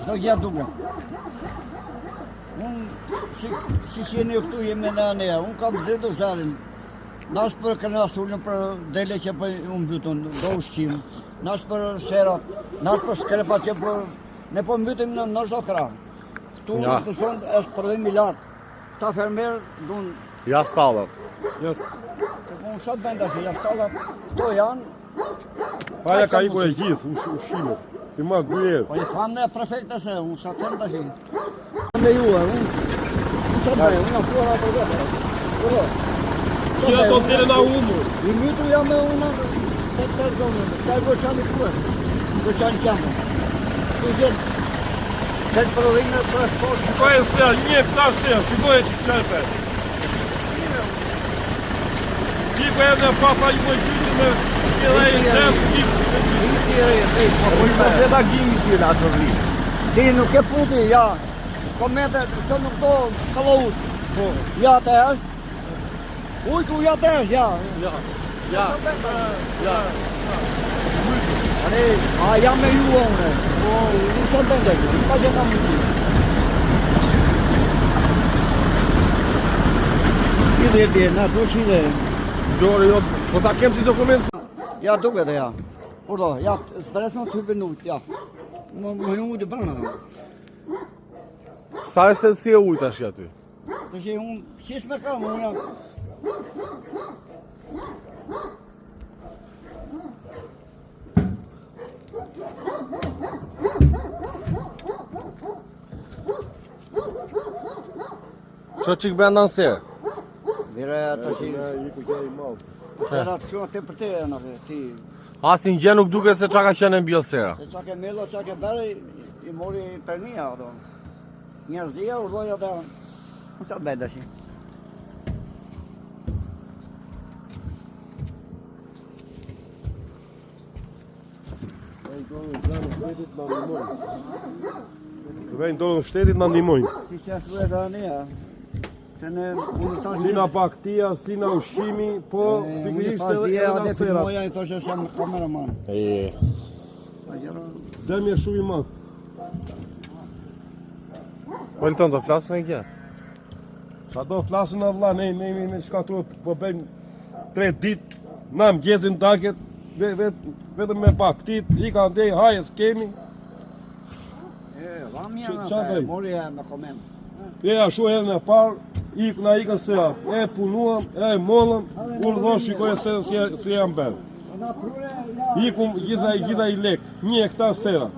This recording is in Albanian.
Do gjatë duke. Unë, si jeni këtu jemi në aneja, unë kam zhjetë zarin. Nash për kënasullën për dele që për unë mbytën, do ushqim. Nash për sherat, nash për skrepat që për... Ne po mbytim në nështë okra. Këtu të thonë është përdim i lartë. Ta fermerë dun... Jastallat. Unë sa të benda që jastallat, këto janë... Paja ka iku e gjithë, ushqimet. Ti ma gujet. Po i thamë në prefektës e, unë sa të them të shi. Me juë, unë sa të benda, unë afruar ato vete. Kja do të dire na umur. I mytu jam me unë, të zonë, ka i goqani shkuet, goqani kjamë. Tu gjenë, të përëdhinë për sport. Shikoj e se, një këta se, shikoj e që qepe. Kiko e në papa i moj gjysë me tjera e zemë, kiko. Po i më veda gjimi tjela atë rritë. Ti nuk e puti, ja. Komente, që nuk do kalaus. Ja të është. Ujtu, ja të është, ja. Ja. A jam me ju one. Nuk së bëndë, nuk ka që kam në gjithë. Ide, na dush ide. Dore, jo, po ta kem si dokument? Ja, duke dhe ja. Pordo, ja, s'presno të minut, ja. Më ju të brana. Sa është të si e ujtë ashtë aty? Të që unë, qis me kam, unë jam. Që qikë brenda në serë? Vire të që... Serat kështu të për te e në ti. Asin gjë nuk duke se qa ka qenë në mbjellë sera. Se qa ke melo, qa ke bërë, i mori përnia, do. Njerëzia, urdoja dhe... Në qa bëjda që. Vejnë dorë në shtetit në ndimojnë. Si që ashtu e dhe anija. Se në unë të Si na paktia, si na ushqimi, po pikërisht edhe në në serat. moja i thoshe që jam kameraman. Demi e shumë i madh. Pëllëton të flasën e kja? Sa do flasën në vla, ne shkatruat po bëjmë 3 ditë, na mëgjezin daket, vetëm me paktit, i ka ndej, hajes kemi. Vam Qa janë, bëjmë? mori e me komend. Ashtu herë në parë, ikën serat, e punuam, e mollëm, urdhon shikoj se si jam bërë. Ikum gjitha i lek, 1 hektar sera.